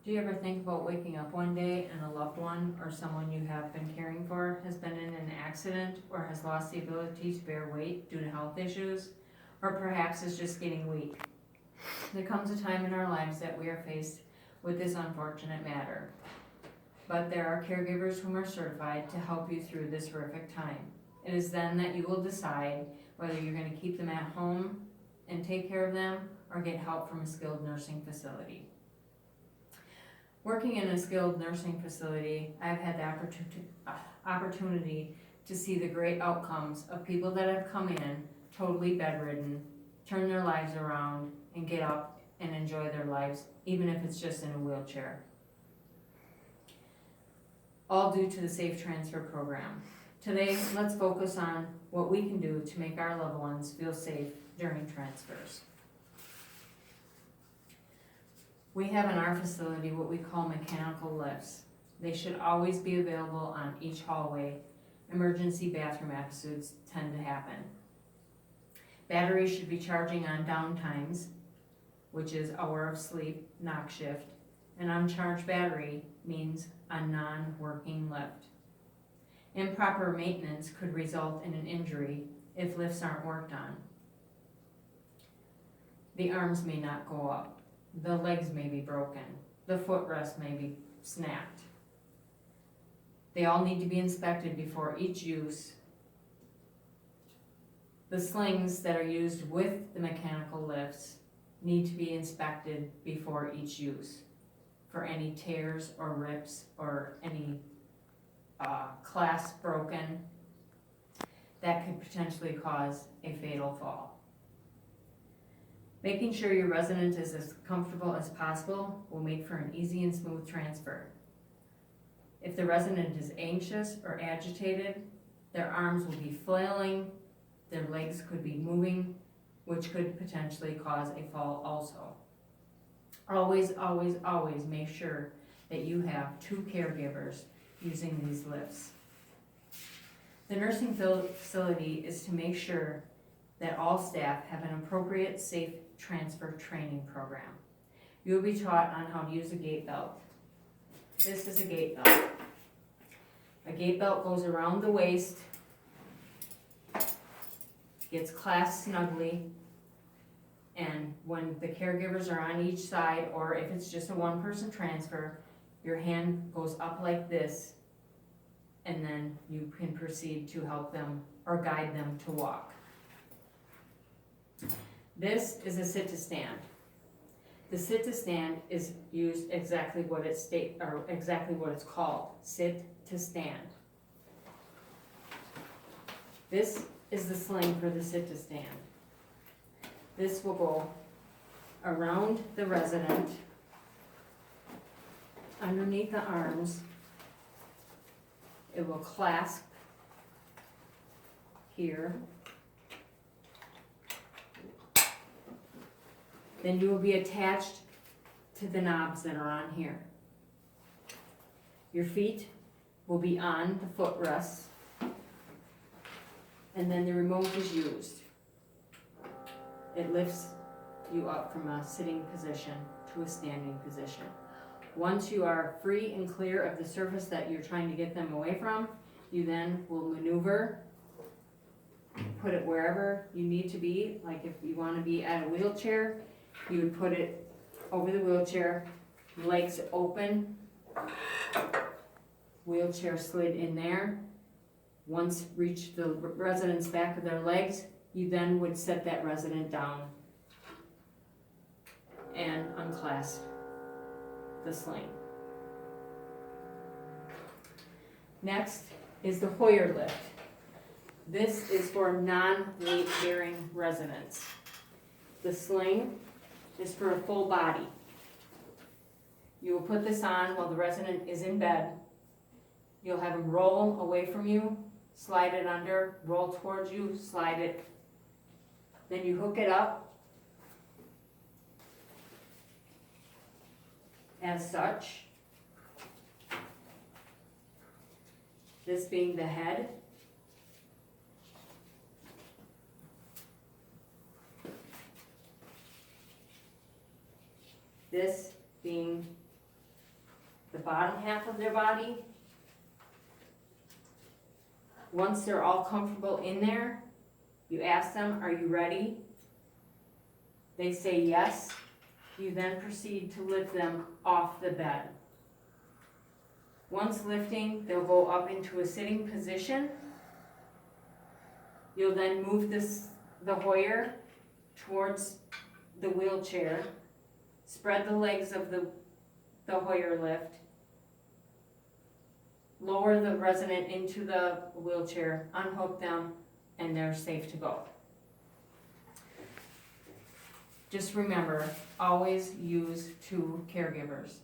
Do you ever think about waking up one day and a loved one or someone you have been caring for has been in an accident or has lost the ability to bear weight due to health issues, or perhaps is just getting weak? There comes a time in our lives that we are faced with this unfortunate matter, but there are caregivers whom are certified to help you through this horrific time. It is then that you will decide whether you're going to keep them at home and take care of them or get help from a skilled nursing facility. Working in a skilled nursing facility, I've had the opportunity to see the great outcomes of people that have come in totally bedridden, turn their lives around, and get up and enjoy their lives, even if it's just in a wheelchair. All due to the Safe Transfer Program. Today, let's focus on what we can do to make our loved ones feel safe during transfers. We have in our facility what we call mechanical lifts. They should always be available on each hallway. Emergency bathroom episodes tend to happen. Batteries should be charging on downtimes, which is hour of sleep, knock shift. An uncharged battery means a non-working lift. Improper maintenance could result in an injury if lifts aren't worked on. The arms may not go up. The legs may be broken. The footrest may be snapped. They all need to be inspected before each use. The slings that are used with the mechanical lifts need to be inspected before each use for any tears or rips or any clasp broken that could potentially cause a fatal fall. Making sure your resident is as comfortable as possible will make for an easy and smooth transfer. If the resident is anxious or agitated, their arms will be flailing, their legs could be moving, which could potentially cause a fall also. Always, always, always make sure that you have 2 caregivers using these lifts. The nursing facility is to make sure that all staff have an appropriate safe transfer training program. You will be taught on how to use a gate belt. This is a gate belt. A gate belt goes around the waist, gets clasped snugly, and when the caregivers are on each side, or if it's just a one-person transfer, your hand goes up like this, and then you can proceed to help them or guide them to walk. This is a sit-to-stand. The sit-to-stand is used exactly what it's called, sit-to-stand. This is the sling for the sit-to-stand. This will go around the resident, underneath the arms. It will clasp here. Then you will be attached to the knobs that are on here. Your feet will be on the footrests, and then the remote is used. It lifts you up from a sitting position to a standing position. Once you are free and clear of the surface that you're trying to get them away from, you then will maneuver, put it wherever you need to be. Like if you want to be at a wheelchair, you would put it over the wheelchair, legs open, wheelchair slid in there. Once reach the resident's back of their legs, you then would set that resident down and unclasp the sling. Next is the Hoyer lift. This is for non-weight bearing residents. The sling is for a full body. You will put this on while the resident is in bed. You'll have them roll away from you, slide it under, roll towards you, slide it. Then you hook it up as such. This being the head. This being bottom half of their body. Once they're all comfortable in there, you ask them, are you ready? They say yes. You then proceed to lift them off the bed. Once lifting, they'll go up into a sitting position. You'll then move the Hoyer towards the wheelchair. Spread the legs of the Hoyer lift. Lower the resident into the wheelchair, unhook them, and they're safe to go. Just remember, always use 2 caregivers.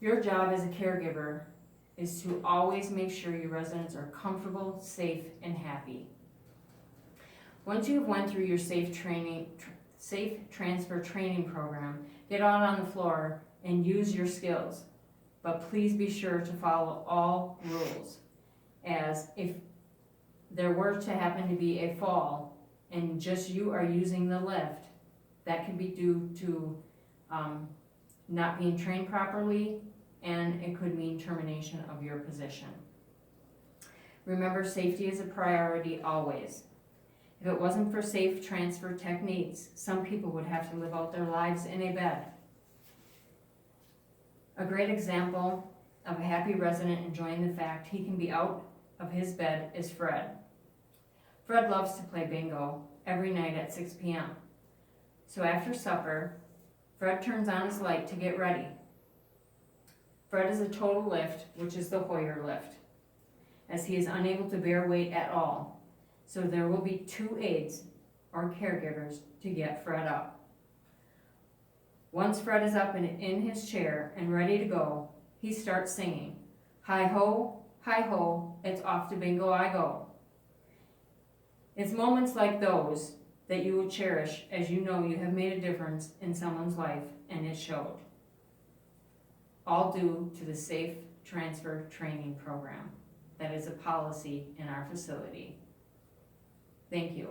Your job as a caregiver is to always make sure your residents are comfortable, safe, and happy. Once you've went through your safe transfer training program, get out on the floor and use your skills. But please be sure to follow all rules, as if there were to happen to be a fall and just you are using the lift, that could be due to not being trained properly, and it could mean termination of your position. Remember, safety is a priority always. If it wasn't for safe transfer techniques, some people would have to live out their lives in a bed. A great example of a happy resident enjoying the fact he can be out of his bed is Fred. Fred loves to play bingo every night at 6 p.m. So after supper, Fred turns on his light to get ready. Fred is a total lift, which is the Hoyer lift, as he is unable to bear weight at all. So there will be 2 aides or caregivers to get Fred up. Once Fred is up in his chair and ready to go, he starts singing, hi ho, it's off to bingo I go. It's moments like those that you will cherish, as you know you have made a difference in someone's life, and it showed. All due to the Safe Transfer Training Program that is a policy in our facility. Thank you.